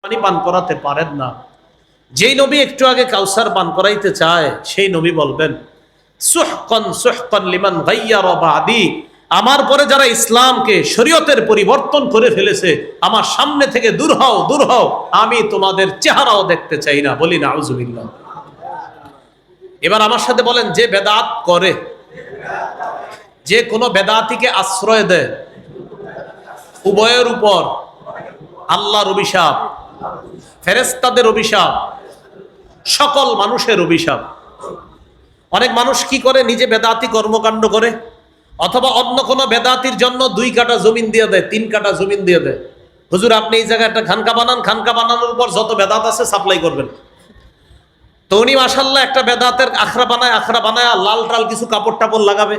পানি পান করাতে পারেন না। যেই নবী একটু আগে কাউসার পান করাইতে চায় সেই নবী বলবেন সুহকান সুহকান লিমান গায়্যারা বাদি, আমার পরে যারা ইসলামকে শরীয়তের পরিবর্তন করে ফেলেছে আমার সামনে থেকে দূর হও দূর হও, আমি তোমাদের চেহারাও দেখতে চাই না। বলি নাউজুবিল্লাহ। এবার আমার সাথে বলেন, যে বেদাত করে, যে কোনো বেদাতিকে আশ্রয় দেয়, উভয়ের উপর আল্লাহর অভিশাপ, ফেরেশতাদের অভিশাপ, সকল মানুষের অভিশাপ। অনেক মানুষ কি করে, নিজে বেদাতি কর্মকাণ্ড করে, অথবা অন্য কোনো বেদাতির জন্য 2 কাঠা জমিন দিয়ে দেয়, 3 কাঠা জমিন দিয়ে দেয়। হুজুর আপনি এই জায়গায় একটা খানকা বানান, খানকা বানানোর উপর যত বেদাত আছে সাপ্লাই করবেন। তো উনি মাশাআল্লাহ একটা বেদাতের আখড়া বানায় লাল টাল কিছু কাপড় টাপড় লাগাবে।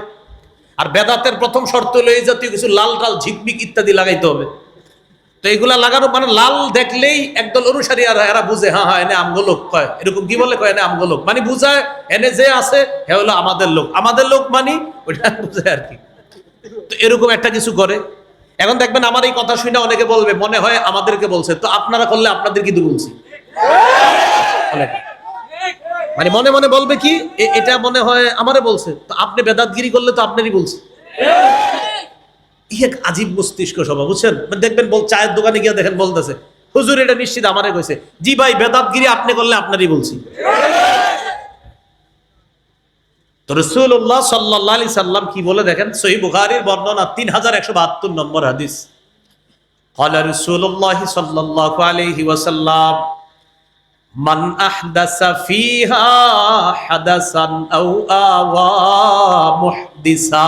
আর বেদাতের প্রথম শর্ত হলো এই জাতীয় কিছু লাল টাল ঝিকমিক ইত্যাদি লাগাইতে হবে। তো এগুলা লাগানো মানে লাল দেখলেই একদল অনুসারী আর এরা বুঝে হ্যাঁ হ্যাঁ এনে আমগো লোক কয়, এরকম কি বলে কয় এনে আমগো লোক, মানে বুঝায় এনে যে আছে হে হলো আমাদের লোক, আমাদের লোক মানে ওইটা বুঝে আর কি। তো এরকম একটা কিছু করে। এখন দেখবেন আমার এই কথা শুনে অনেকে বলবে মনে হয় আমাদেরকে বলছে, তো আপনারা করলে আপনাদের কিন্তু বলছি। মানে মনে মনে বলবে কি এটা মনে হয় আমারে বলছে, তো আপনি বেদাতগিরি করলে তো আপনারই বলছে। এক আজীব মস্তিষ্ক স্বভাব, বুঝছেন? দেখবেন চায়ের দোকানে গিয়ে দেখেন বলতেছে হুজুর এটা নিশ্চিত আমারে কইছে। জি ভাই বেদাতগিরি আপনি করলে আপনারই বলছি। তো রাসূলুল্লাহ সাল্লাল্লাহু আলাইহি সাল্লাম কি বলে দেখেন, সহিহ বুখারীর বর্ণনা 3172 নম্বর হাদিস। ক্বালা রাসূলুল্লাহ সাল্লাল্লাহু আলাইহি ওয়াসাল্লাম মান আহদাসা ফিহা হাদাসান আও আওয়া মুহদিসা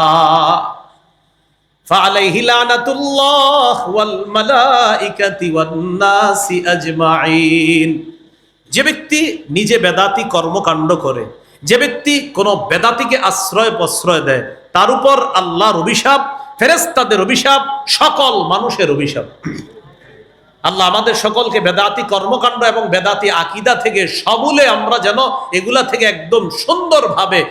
ফাআলাইহি লানাতুল্লাহ ওয়াল মালাইকাতি ওয়ান নাসি আজমাইন। যে ব্যক্তি নিজে বেদাতি কর্মকাণ্ড করে, যে ব্যক্তি কোনো বেদাতিকে আশ্রয় প্রশ্রয় দেয়, তার উপর আল্লাহর অভিশাপ, ফেরেশতাদের অভিশাপ, সকল মানুষের অভিশাপ। আল্লাহ আমাদের সকলকে বেদাতি কর্মকাণ্ড এবং বেদাতি আকীদা থেকে সমূলে আমরা যেন এগুলা থেকে একদম সুন্দরভাবে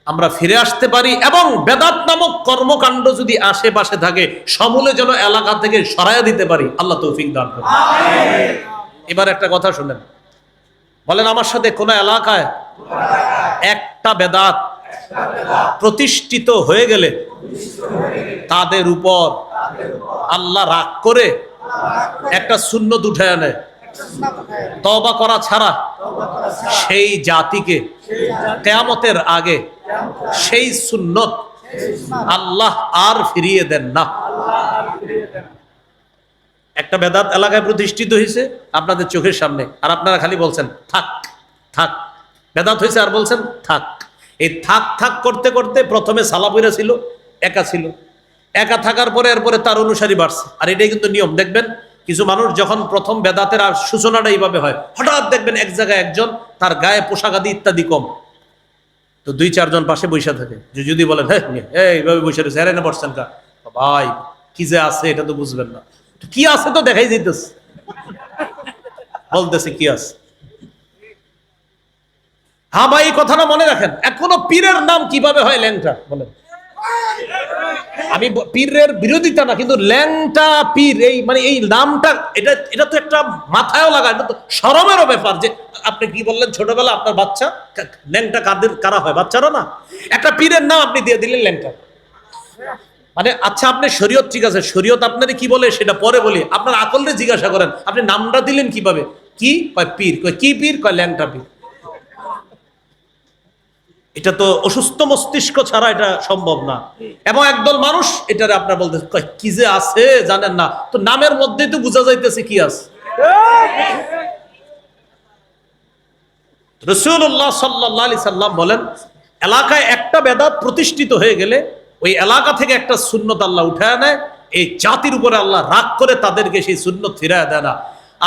আমরা ফিরে আসতে পারি, এবং বেদাত নামক কর্মকাণ্ড যদি আশেপাশে থাকে সমূলে যেন এলাকা থেকে সরাইয়া দিতে পারি। আল্লাহ তৌফিক দান করুন। এবার একটা কথা শুনেন, বলেন আমার সাথে কোন এলাকায় একটা বেদাত প্রতিষ্ঠিত হয়ে গেলে তাদের উপর আল্লাহ রাগ করে একটা সুন্নত উঠায় আনে, তওবা করা ছাড়া সেই জাতিকে কিয়ামতের আগে সেই সুন্নত আল্লাহ আর ফিরিয়ে দেন না। একটা বেদাত এলাকায় প্রতিষ্ঠিত হয়েছে আপনাদের চোখের সামনে, আর আপনারা খালি বলছেন থাক থাক, বেদাত হয়েছে আর বলছেন থাক। এই থাক থাক করতে করতে প্রথমে সালাফিরা ছিল, একা ছিল, একা থাকার পরে এরপরে তার অনুসারী বাড়ছে। আর এটাই কিন্তু নিয়ম। দেখবেন কিছু মানুষ যখন প্রথম বেদাতের আর সূচনাটা এইভাবে হয়, হঠাৎ দেখবেন এক জায়গায় একজন তার গায়ে পোশাক আদি ইত্যাদি কম, তো 2-4 জন পাশে বৈশা থাকে। যদি বলেন হ্যাঁ এইভাবে বসে রয়েছে, এনে বসছেন কা ভাই, কি যে আছে এটা তো বুঝবেন না। কি আছে তো দেখাই যেতেছে, বলতেছে কি আছে। হ্যাঁ ভাই এই কথাটা মনে রাখেন, এখনো পীরের নাম কিভাবে হয় ল্যাংটা, বলেন। আমি পীরের বিরোধিতা না, কিন্তু ল্যাংটা পীর এই মানে এই নামটা এটা তো একটা মাথায়ও লাগা, এটা তো শরমেরও ব্যাপার। যে আপনি কি বললেন ছোটবেলা আপনার বাচ্চা ল্যাংটা কারা হয়? বাচ্চারা না। একটা পীরের নাম আপনি দিয়ে দিলেন ল্যাংটা। মানে আচ্ছা আপনি শরীয়ত, ঠিক আছে শরীয়ত আপনারে কি বলে সেটা পরে বলি, আপনার আকলরে জিজ্ঞাসা করেন আপনি নামটা দিলেন কিভাবে? কি কয় পীর, কয় কি পীর, কয় ল্যাংটা পীর। এটা তো অসুস্থ মস্তিষ্ক ছাড়া এটা সম্ভব না। এবং একদল মানুষ এটারে আপনার বলতে কি যে আছে জানেন না, তো নামের মধ্যেই তো বোঝা যাইতেছে কি আছে। রাসূলুল্লাহ সাল্লাল্লাহু আলাইহি সাল্লাম বলেন, এলাকায় একটা বেদাত প্রতিষ্ঠিত হয়ে গেলে ওই এলাকা থেকে একটা সুন্নত আল্লাহ উঠায় নেয়, এই জাতির উপরে আল্লাহ রাগ করে তাদেরকে সেই সুন্নত ফিরায় দেয় না।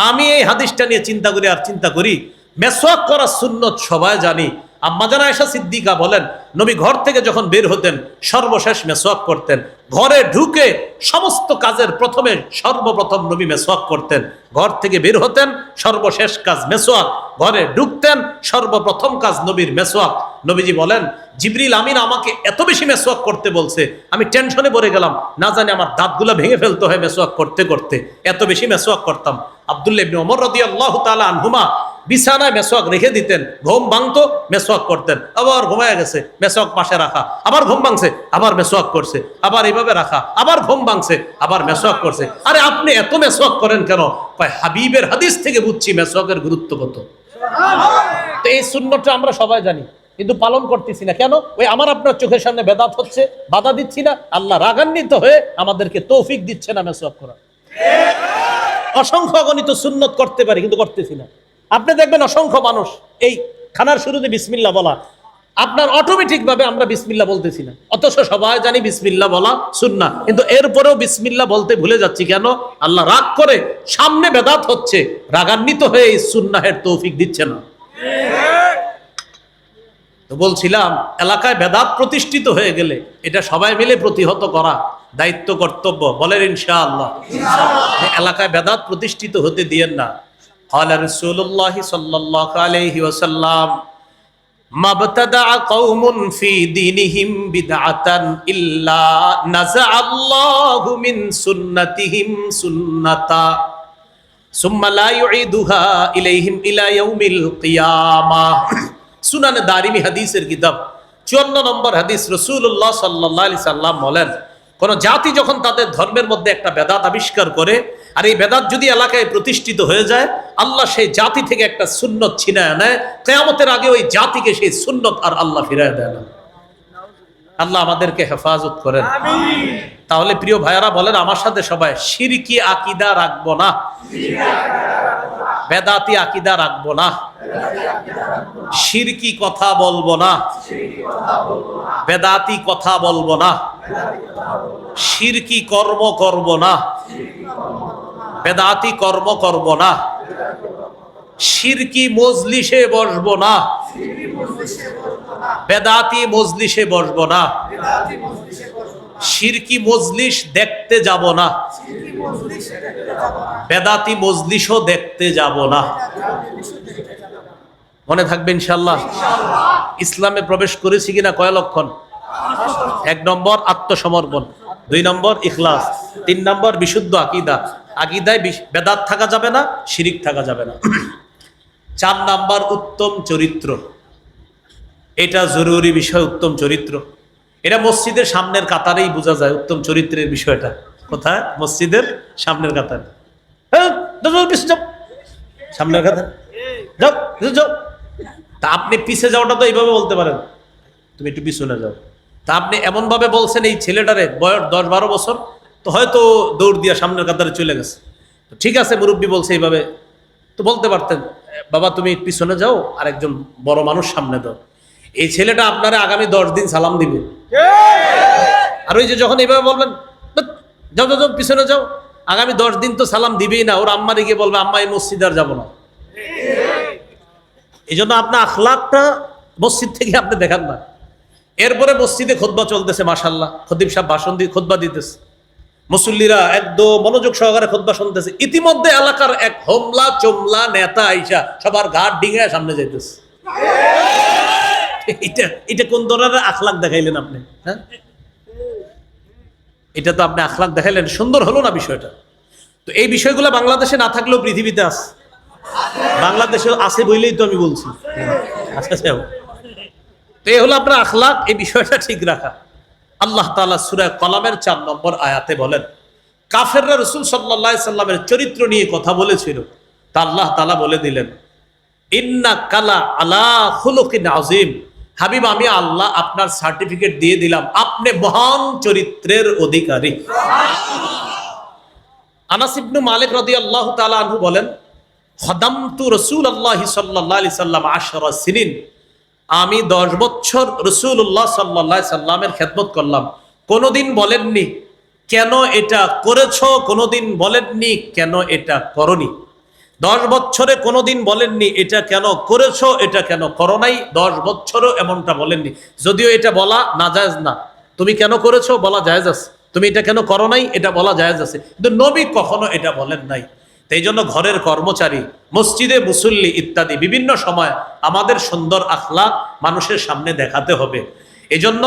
আমি এই হাদিসটা নিয়ে চিন্তা করি আর চিন্তা করি, মেসওয়াক করা সুন্নত সবাই জানি। আম্মা জান আয়েশা সিদ্দিকা বলেন, নবী ঘর থেকে যখন বের হতেন সর্বশেষ মেসওয়াক করতেন। ঘরে ঢুকে সমস্ত কাজের প্রথমে সর্বপ্রথম নবী মেসওয়াক করতেন। ঘর থেকে বের হতেন সর্বশেষ কাজ মেসওয়াক, ঘরে ঢুকতেন সর্বপ্রথম কাজ নবীর মেসওয়াক। নবীজি বলেন, জিবরিল আমিন আমাকে এত বেশি মেসওয়াক করতে বলছে, আমি টেনশনে পড়ে গেলাম, না জানি আমার দাঁতগুলো ভেঙে ফেলতে হয় মেসওয়াক করতে করতে, এত বেশি মেসওয়াক করতাম। আব্দুল্লাহ ইবনে ওমর রাদিয়াল্লাহু তাআলা আনহুমা বিছানায় মেসওয়াক রেখে দিতেন, ঘুম ভাঙতো মেসওয়াক করতেন, আবার ঘুমায় গেছে মেসওয়াক পাশে রাখা, আবার ঘুম ভাঙছে আবার মেসওয়াক করছে, আবার এইভাবে রাখা, আবার ঘুম ভাঙছে আবার মেসওয়াক করছে। আরে আপনি এত মেসওয়াক করেন কেন? কয় হাবিবের হাদিস থেকে বুঝছি মেসওয়াকের গুরুত্ব কত। তো এই সুন্নতটা আমরা সবাই জানি, কিন্তু পালন করতেছি না কেন? ওই আমার আপনার চোখের সামনে বেদাত হচ্ছে, বাধা দিচ্ছি না, আল্লাহ রাগান্বিত হয়ে আমাদেরকে তৌফিক দিচ্ছে না মেসওয়াক করা। অসংখ্য অগণিত সুন্নত করতে পারি কিন্তু করতেছি না। আপনি দেখবেন অসংখ্য মানুষ এই খানার শুরুতে বিসমিল্লাহ বলা, আপনার অটোমেটিক ভাবে আমরা বিসমিল্লাহ বলতেছি না, অথচ সবাই জানি বিসমিল্লাহ বলা সুন্নাহ, কিন্তু এরপরেও বিসমিল্লাহ বলতে ভুলে যাচ্ছি কেন? আল্লাহ রাগ করে, সামনে বেদাত হচ্ছে, রাগান্বিত হয়ে এই সুন্নাহের তৌফিক দিচ্ছে না। তো বলছিলাম এলাকায় বেদাত প্রতিষ্ঠিত হয়ে গেলে এটা সবাই মিলে প্রতিহত করা দায়িত্ব, কর্তব্য। বলেন ইনশাআল্লাহ। এলাকায় বেদাত প্রতিষ্ঠিত হতে দিয়েন না। ক্বালা রাসূলুল্লাহ সাল্লাল্লাহু আলাইহি ওয়াসাল্লাম মাবতাদা কওমুন ফি দীনিহিম বিদআতান ইল্লা নাযাআল্লাহু মিন সুন্নাতিহিম সুন্নাতা সুম্মা লা ইউঈদুহা ইলাইহিম ইলা ইয়াউমিল কিয়ামাহ। সুনানে দারিমি হাদিসের কিতাব 54 নম্বর হাদিস। রাসূলুল্লাহ সাল্লাল্লাহু আলাইহি সাল্লাম বলেন, কোন জাতি যখন তাদের ধর্মের মধ্যে একটা বেদাত আবিষ্কার করে, আর এই বেদাত যদি এলাকায় প্রতিষ্ঠিত হয়ে যায়, আল্লাহ সেই জাতি থেকে একটা সুন্নত ছিনায় নেয়। কিয়ামতের আগে ওই জাতিকে সেই সুন্নত আর আল্লাহ ফিরায় দেয় না। আল্লাহ আমাদেরকে হেফাজত করেন, আমিন। তাহলে প্রিয় ভাইয়ারা বলেন আমার সাথে সবাই, শিরকি আকীদা রাখবো না, বেদাতি আকীদা রাখবো না, শিরকি কথা বলবো না, বেদাতি কথা বলবো না, শিরকি কর্ম করব না, বেদাতি কর্ম করব না, শিরকি মজলিসে বসবো না, বেদাতি মজলিসে বসবো না, শিরকি মজলিস দেখতে যাব না, বেদাতি মজলিসও দেখতে যাব না। মনে থাকবে ইনশাআল্লাহ। ইসলামে প্রবেশ করেছি কিনা কয় লক্ষণ? 1 নম্বর আত্মসমর্পণ, 2 নম্বর ইখলাস, 3 নম্বর বিশুদ্ধ আকীদা। আকীদায় বেদাত থাকা যাবে না, শিরিক থাকা যাবে না। 4 নম্বর উত্তম চরিত্র। এটা জরুরি বিষয়, উত্তম চরিত্র। এটা মসজিদের সামনের কাতারেই বোঝা যায় উত্তম চরিত্রের বিষয়টা। কোথায়? মসজিদের সামনের কাতারে। সামনের কাতার যাও, যাও। তা আপনি পিছে যাওয়াটা তো এইভাবে বলতে পারেন, তুমি একটু পিছনে যাও। তা আপনি এমন ভাবে বলছেন এই ছেলেটারে বয়স 10-12 বছর, তো হয়তো দৌড় দিয়া সামনের কাতারে চলে গেছে। ঠিক আছে, মুরব্বী বলছে এইভাবে, তো বলতে পারতেন বাবা তুমি পিছনে যাও, আর একজন বড় মানুষ সামনে দাও। এই ছেলেটা আপনারা আগামী 10 দিন সালাম দিবে। আর ওই যে যখন এইভাবে বলবেন যাও যাও যাও পিছনে যাও, আগামী 10 দিন তো সালাম দিবেই না। ওর আম্মারে গিয়ে বলবে আম্মা এই মসজিদ আর যাবো না। এই জন্য আপনার আখলাকটা মসজিদ থেকে আপনি দেখান না। এরপরে মসজিদে খুতবা চলতেছে, মাশাআল্লাহ, খতিব সাহেব ভাষণ দিয়ে খুতবা দিতেছে, মুসল্লিরা একদম মনোযোগ সহকারে খুতবা শুনতেছে। ইতিমধ্যে এলাকার এক হোমলা চোমলা নেতা আইসা সবার ঘাট ডিঙায় সামনে যাইতেছে। এটা কোন ধরনের আখলাক দেখাইলেন আপনি? হ্যাঁ, এটা তো আপনি আখলাক দেখাইলেন, সুন্দর হলো না বিষয়টা? তো এই বিষয়গুলো বাংলাদেশে না থাকলেও পৃথিবীতে আছে। বাংলাদেশে আছে বইলেই তো আমি বলছি। আচ্ছা, তো এই হলো আপনার আখলাক, এই বিষয়টা ঠিক রাখা। আল্লাহ তাআলা সূরা কলামের 4 নম্বর আয়াতে বলেন, কাফেররা রাসূল সাল্লাল্লাহু আলাইহি সাল্লামের চরিত্র নিয়ে কথা বলেছিল, তা আল্লাহ তাআলা বলে দিলেন, ইন্নাকা লা আলা খুলুকিন আযীম। হাবিব, আমি আল্লাহ আপনার সার্টিফিকেট দিয়ে দিলাম, আপনি মহান চরিত্রের অধিকারী। আনাস ইবনে মালিক রাদিয়াল্লাহু তাআলা আনহু বলেন, খাদামতু রাসূলুল্লাহ সাল্লাল্লাহু আলাইহি সাল্লাম 10 সিনিন। আমি 10 বছর রাসূলুল্লাহ সাল্লাল্লাহু আলাইহি সাল্লামের খেদমত করলাম। কোনোদিন বলেননি কেন এটা করেছো, কোনোদিন বলেননি কেন এটা করনি। 10 বছরে কোনোদিন বলেননি এটা কেন করেছো, এটা কেন করো নাই। 10 বছরও এমনটা বলেননি। যদিও এটা বলা নাজায়েজ না, তুমি কেন করেছো বলা জায়েজ আছে, তুমি এটা কেন করো নাই এটা বলা জায়েজ আছে, কিন্তু নবী কখনো এটা বলেন নাই। এই জন্য ঘরের কর্মচারী, মসজিদে মুসল্লি ইত্যাদি বিভিন্ন সময় আমাদের সুন্দর আখলাক মানুষের সামনে দেখাতে হবে। এই জন্য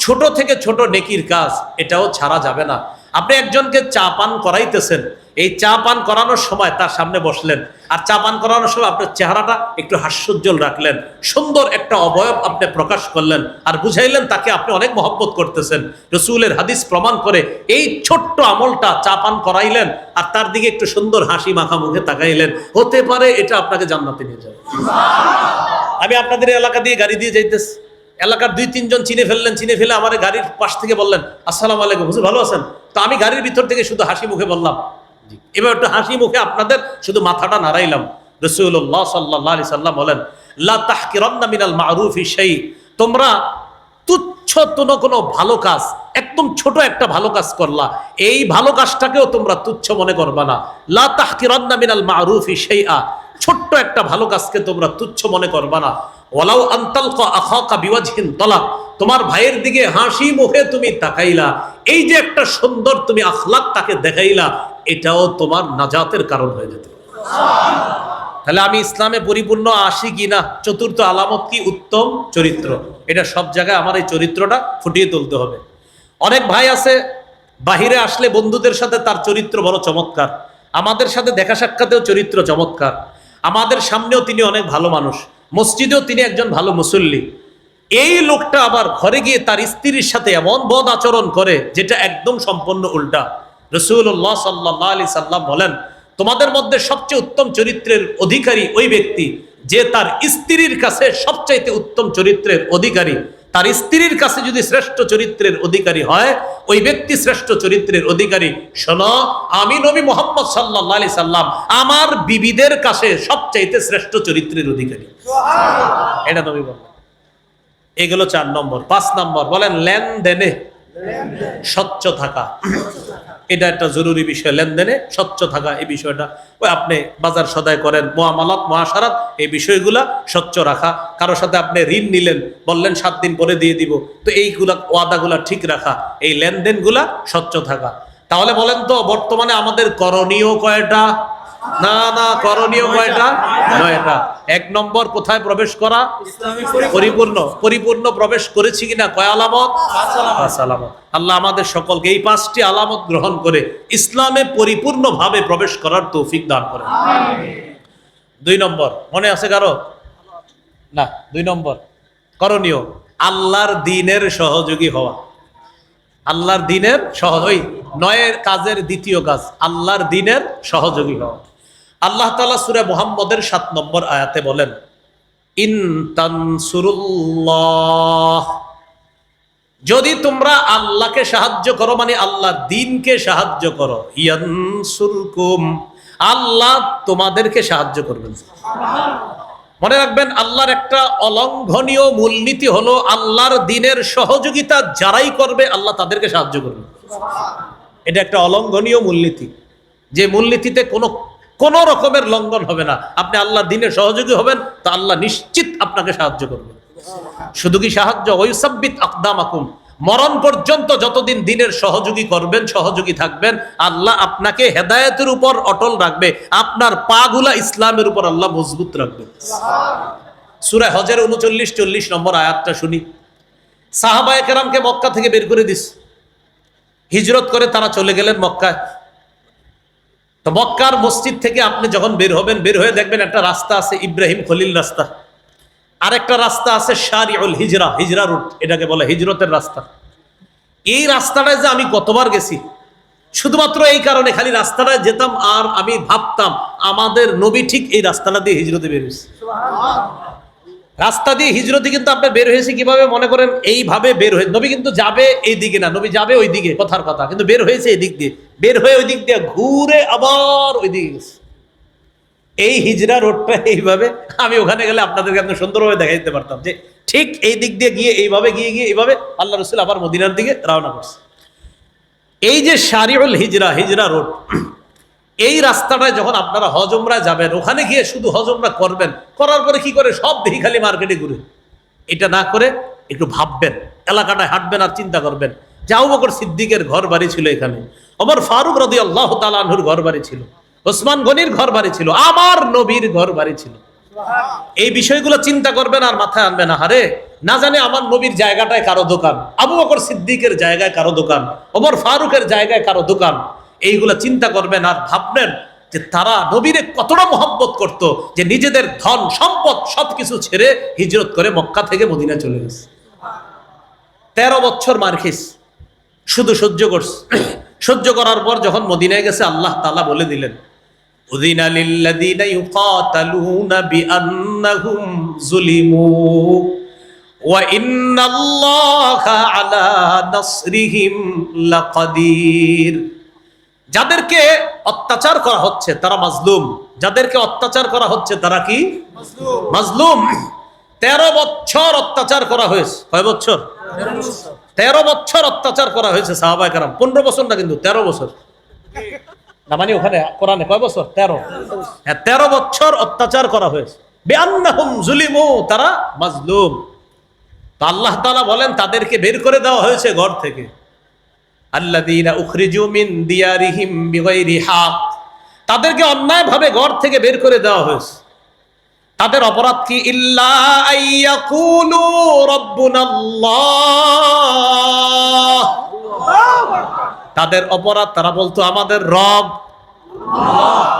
ছোট থেকে ছোট নেকির কাজ এটাও ছাড়া যাবে না। আপনি একজনকে চা পান করাইতেছেন, এই চা পান করানোর সময় তার সামনে বসলেন, আর চা পান করানোর সময় আপনার চেহারাটা একটু হাস্যোজ্জ্বল রাখলেন, সুন্দর একটা অবয়ব আপনি প্রকাশ করলেন, আর বুঝাইলেন তাকে আপনি অনেক মহব্বত করতেছেন। রাসূলের হাদিস প্রমাণ করে এই ছোট্ট আমলটা, চা পান করাইলেন আর তার দিকে একটু সুন্দর হাসি মাখা মুখে তাকাইলেন, হতে পারে এটা আপনাকে জান্নাতে নিয়ে যাবে। আমি আপনাদের এলাকা দিয়ে গাড়ি দিয়ে যাইতেছি, এলাকার 2-3 জন চিনে ফেললেন, চিনে ফেলে আমার গাড়ির পাশ থেকে বললেন আসসালামু আলাইকুম, হুজুর ভালো আছেন? তো আমি গাড়ির ভিতর থেকে শুধু হাসি মুখে বললাম জি। এবার একটু হাসি মুখে আপনাদের শুধু মাথাটা নাড়াইলাম। রাসূলুল্লাহ সাল্লাল্লাহু আলাইহি সাল্লাম বলেন, লা তাহকিরান্না মিনাল মারুফি শাই, তোমরা তুচ্ছ কোনো ভালো কাজ, একদম ছোট একটা ভালো কাজ করলা, এই ভালো কাজটাকেও তোমরা তুচ্ছ মনে করবা না। লা তাহকিরান্না মিনাল মারুফি শাইআ, ছোট্ট একটা ভালো কাজকে তোমরা তুচ্ছ মনে করবা না। ওয়ালাউ আনতালকা আখাকা বিওয়াজহিন তালাক, তোমার ভাইয়ের দিকে হাসি মুখে তুমি তাকাইলা, এই যে একটা সুন্দর তুমি আখলাক তাকে দেখাইলা, এটাও তোমার নাজাতের কারণ হয়ে যেতে পারে। তাহলে আমি ইসলামে পরিপূর্ণ আসি কিনা, চতুর্থ আলামত কি? উত্তম চরিত্র। এটা সব জায়গায় আমার এই চরিত্রটা ফুটিয়ে তুলতে হবে। অনেক ভাই আছে বাহিরে আসলে বন্ধুদের সাথে তার চরিত্র বড় চমৎকার, আমাদের সাথে দেখা সাক্ষাতেও চরিত্র চমৎকার, আমাদের সামনেও তিনি অনেক ভালো মানুষ, মসজিদেও তিনি একজন ভালো মুসল্লি। এই লোকটা আবার ঘরে গিয়ে তার স্ত্রীর সাথে এমন বদ আচরণ করে যেটা একদম সম্পূর্ণ উল্টা। রাসূলুল্লাহ সাল্লাল্লাহু আলাইহি সাল্লাম বলেন, তোমাদের মধ্যে সবচেয়ে উত্তম চরিত্রের অধিকারী ওই ব্যক্তি যে তার স্ত্রীর কাছে সবচাইতে উত্তম চরিত্রের অধিকারী। তার স্ত্রীর কাছে যদি শ্রেষ্ঠ চরিত্রের অধিকারী হয়, ওই ব্যক্তি শ্রেষ্ঠ চরিত্রের অধিকারী। শোনো, আমি নবী মুহাম্মদ সাল্লাল্লাহু আলাইহি সাল্লাম আমার বিবিদের কাছে সবচাইতে শ্রেষ্ঠ চরিত্রের অধিকারী। এটা নবী বলেন। এগুলো 4 নম্বর। 5 নম্বর বলেন লেনদেনে স্বচ্ছ থাকা। এটা একটা জরুরি বিষয়, লেনদেনে স্বচ্ছ থাকা। এই বিষয়টা ওই আপনি বাজার সদাই করেন, মুআমালাত মুআশারাত, এই বিষয়গুলা স্বচ্ছ রাখা। কারোর সাথে আপনি ঋণ নিলেন, বললেন 7 দিন পরে দিয়ে দিব, তো এইগুলা ওয়াদাগুলা ঠিক রাখা, এই লেনদেনগুলা স্বচ্ছ থাকা। তাহলে বলেন তো বর্তমানে আমাদের করণীয় কয়টা? না, করণীয় কয়টা? 9টা। 1 নম্বর কোথায় প্রবেশ করা? পরিপূর্ণ প্রবেশ করেছি কিনা? কয় আলামত? 5 আলামত। আল্লাহ আমাদের সকলকে এই 5টি আলামত গ্রহণ করে ইসলামে পরিপূর্ণভাবে প্রবেশ করার তৌফিক দান করেন। 2 নম্বর মনে আছে কারো? না, 2 নম্বর করণীয় আল্লাহর দ্বীনের সহযোগী হওয়া। আল্লাহর দ্বীনের সহযোগী, 9 কাজের দ্বিতীয় কাজ আল্লাহর দ্বীনের সহযোগী হওয়া। আল্লাহ তাআলা সূরা মুহাম্মদের 7 নম্বর আয়াতে বলেন, ইন তানসুরুল্লাহ, যদি তোমরা আল্লাহকে সাহায্য করো, মানে আল্লাহর দ্বীনকে সাহায্য করো, ইয়ানসুরকুম, আল্লাহ তোমাদেরকে সাহায্য করবেন। মনে রাখবেন, আল্লাহর একটা অলঙ্ঘনীয় মূলনীতি হলো আল্লাহর দ্বীনের সহযোগিতা যারাই করবে আল্লাহ তাদেরকে সাহায্য করবে। এটা একটা অলঙ্ঘনীয় মূলনীতি, যে মূলনীতিতে কোনো রকমের লঙ্ঘন হবে না। আপনি আল্লাহর দ্বীনের সহযোগী হবেন, তা আল্লাহ নিশ্চিত আপনাকে সাহায্য করবে। শুধু কি সাহায্য, ওয়ায়ুসাব্বিত আকদামাকুম, মরণ পর্যন্ত যতদিন দ্বীনের সহযোগী করবেন, সহযোগী থাকবেন, আল্লাহ আপনাকে হেদায়েতের উপর অটল রাখবে, আপনার পাগুলা ইসলামের উপর আল্লাহ মজবুত রাখবে। সূরা হজের 39-40 নম্বর আয়াতটা শুনি। সাহাবায়ে কেরামকে মক্কা থেকে বের করে দিস, হিজরত করে তারা চলে গেলেন মক্কায়। তো মক্কার মসজিদ থেকে আপনি যখন বের হবেন, বের হয়ে দেখবেন একটা রাস্তা আছে ইব্রাহিম খলিল রাস্তা, আরেকটা রাস্তা আছে শারিউল হিজরা, হিজরা রুট, এটাকে বলে হিজরতের রাস্তা। এই রাস্তাটায় যে আমি কতবার গেছি, শুধুমাত্র এই কারণে, খালি রাস্তাটায় যেতাম আর আমি ভাবতাম আমাদের নবী ঠিক এই রাস্তাটা দিয়ে হিজরতে বের হয়েছে। রাস্তা দিয়ে হিজরতে কিন্তু আপনি বের হয়েছে কিভাবে? মনে করেন এইভাবে বের হয়ে, নবী কিন্তু যাবে এই দিকে না, নবী যাবে ওই দিকে, কথার কথা, কিন্তু বের হয়েছে এই দিক দিয়ে, বের হয়ে ওই দিক দিয়ে ঘুরে আবার ওই দিকে গেছে। এই হিজরা রোডটা এইভাবে, আমি ওখানে গেলে আপনাদেরকে একদম সুন্দরভাবে দেখাই দিতে পারতাম যে ঠিক এই দিক দিয়ে গিয়ে এইভাবে এইভাবে আল্লাহ রাসূল আবার মদিনার দিকে রওনা করছে। এই যে শারিউল হিজরা, হিজরা রোড, এই রাস্তাটায় যখন আপনারা হজ উমরায় যাবেন, ওখানে গিয়ে শুধু হজ উমরা করবেন, করার পরে কি করে সব দেখি খালি মার্কেটে ঘুরে। এটা না করে একটু ভাববেন, এলাকাটায় হাঁটবেন আর চিন্তা করবেন যে আবু বকর সিদ্দিকের ঘর বাড়ি ছিল এখানে, ওমর ফারুক রাদিয়াল্লাহু তাআলা আনহুর ঘর বাড়ি ছিল, ওসমান গনির ঘর বাড়ি ছিল, আমার নবীর ঘর বাড়ি ছিল। এই বিষয়গুলো চিন্তা করবেন আর মাথায় আনবেন, আরে না জানে আমার নবীর জায়গাটায় কারো দোকান, আবু বকর সিদ্দিকের জায়গায় কারো দোকান, ওমর ফারুকের জায়গায় কারো দোকান। এইগুলা চিন্তা করবেন আর ভাববেন যে তারা নবীরে কতটা মহব্বত করত যে নিজেদের ধন সম্পদ সবকিছু ছেড়ে হিজরত করে মক্কা থেকে মদিনা চলে গেছে। 13 বছর মারখিস শুধু সহ্য করছে। সহ্য করার পর যখন মদিনায় গেছে আল্লাহ তাআলা বলে দিলেন, উযিনা লিল্লাযীনা ইউকাতালুনা বিআন্নাহুম যুলিমু ওয়া ইন্নাল্লাহা আলা নাসরিহিম লাকাদির। যাদেরকে অত্যাচার করা হচ্ছে তারা মাজলুম, যাদেরকে অত্যাচার করা হচ্ছে তারা কি মাজলুম। 13 বছর অত্যাচার করা হয়েছে। কয় বছর? 13 বছর অত্যাচার করা হয়েছে সাহাবায়ে কেরাম। 15 বছর না, কিন্তু 13 বছর না, মানে ওখানে কোরআনে কয় বছর? 13। হ্যাঁ, 13 বছর অত্যাচার করা হয়েছে। বিআন্নাহুম যুলিমু, তারা মাজলুম। তো আল্লাহ তাআলা বলেন তাদেরকে বের করে দেওয়া হয়েছে ঘর থেকে। আল্লাযীনা উখরিজু মিন দিয়ারিহিম বিগাইরি হক, তাদেরকে অন্যায়ভাবে ঘর থেকে বের করে দেওয়া হয়েছে। তাদের অপরাধ কি? ইল্লা আইয়াকুলু রাব্বুনাল্লাহ, তাদের অপরাধ তারা বলতো আমাদের রব।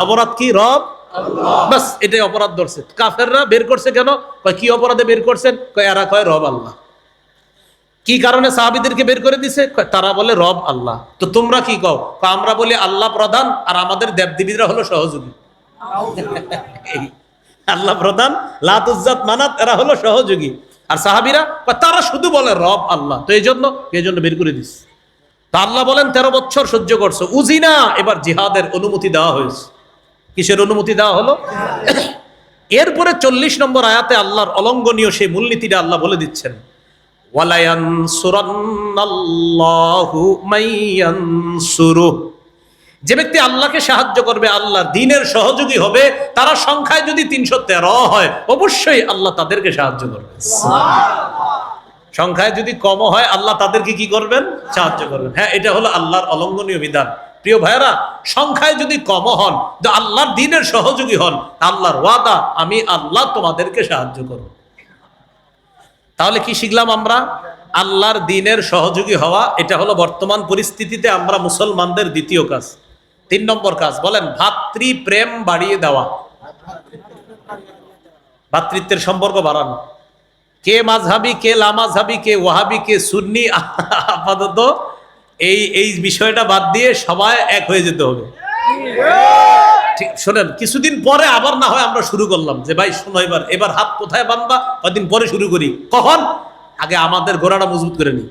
অপরাধ কি? রব। বাস এটাই অপরাধ ধরছে। কাফেররা বের করছে কেন? কয় কি অপরাধে বের করছেন? কয় এরা কয় রব আল্লাহ। কি কারণে সাহাবীদেরকে বের করে দিছে? তারা বলে রব আল্লাহ। তো তোমরা কি কও? আমরা বলি আল্লাহ প্রধান আর আমাদের দেবদেবীরা হলো সহযোগী। আল্লাহ প্রধান, লাত উজ্জাত মানাত এরা হলো সহযোগী, আর সাহাবীরা তারা শুধু বলে রব আল্লাহ। তো এই জন্য বের করে দিস। তা আল্লাহ বলেন 13 বছর সহ্য করছো। উজিনা, এবার জিহাদের অনুমতি দেওয়া হয়েছে। কিসের অনুমতি দেওয়া হলো? এরপরে 40 নম্বর আয়াতে আল্লাহর অলঙ্ঘনীয় সেই মূলনীতিটা আল্লাহ বলে দিচ্ছেন, ওয়ালা ইয়ানসুরান্নাল্লাহু মাইয়ানসুরু, যে ব্যক্তি আল্লাহকে সাহায্য করবে, আল্লাহর দ্বীনের সহযোগী হবে, তারা সংখ্যায় যদি 313 হয় অবশ্যই আল্লাহ তাদেরকে সাহায্য করবে। সংখ্যায় যদি কম হয় আল্লাহ তাদেরকে কি করবেন? সাহায্য করবেন। হ্যাঁ, এটা হলো আল্লাহর অলঙ্ঘনীয় বিধান। প্রিয় ভাইরা, সংখ্যায় যদি কম হন, আল্লাহর দ্বীনের সহযোগী হন, আল্লাহর ওয়াদা আমি আল্লাহ তোমাদেরকে সাহায্য করব। তাহলে কি শিখলাম আমরা? আল্লাহর দ্বীনের সহযোগী হওয়া, এটা হলো বর্তমান পরিস্থিতিতে আমরা মুসলমানদের দ্বিতীয় কাজ। 3 নম্বর কাজ বলেন, ভাতৃপ্রেম বাড়িয়ে দেওয়া, ভাতৃত্বের সম্পর্ক বাড়ানো। কে মাযহাবি, কে লামাযহাবি, কে ওয়াহাবি, কে সুন্নি, আপাতত এই বিষয়টা বাদ দিয়ে সবাই এক হয়ে যেতে হবে। ঠিক শোনেন, কিছুদিন পরে আবার না হয় আমরা শুরু করলাম যে ভাই শোনো, এবার হাত কোথায় বাঁধবা, কদিন পরে শুরু করি। কখন? আগে আমাদের গোড়াটা মজবুত করে নি।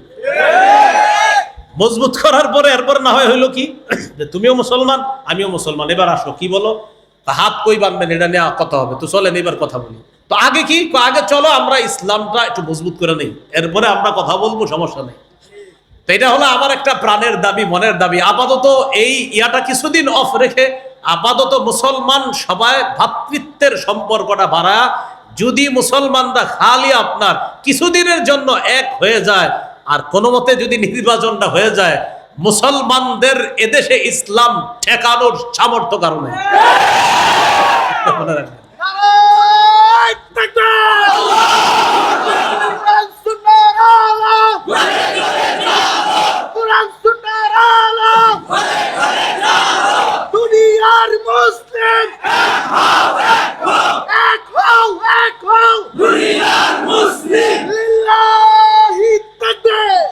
মজবুত করার পরে এরপর না হয় হইলো কি, তুমিও মুসলমান আমিও মুসলমান, এবার আসো কি বলো, হাত কই বাঁধবেন এটা নিয়ে কথা হবে। তো চলেন এবার কথা বলি। তো আগে কি, আগে চলো আমরা ইসলামটা একটু মজবুত করে নেই, এরপরে আমরা কথা বলবো, সমস্যা নেই। তো এটা হলো আমার একটা প্রাণের দাবি, মনের দাবি। আপাতত এই ইয়াটা কিছুদিন অফ রেখে আপাতত মুসলমান সবাই ভ্রাতৃত্বের সম্পর্কটা বাড়া, যদি মুসলমানরা খালি আপনার কিছুদিনের জন্য এক হয়ে যায়, আর কোনো মতে যদি নির্বাচনটা হয়ে যায়, মুসলমানদের এদেশে ইসলাম ঠেকানোর সামর্থ্য কারণে। দুনিয়ার মুসলিম এক হও, এক হও, দুনিয়ার মুসলিম লিল্লাহি তাকবীর।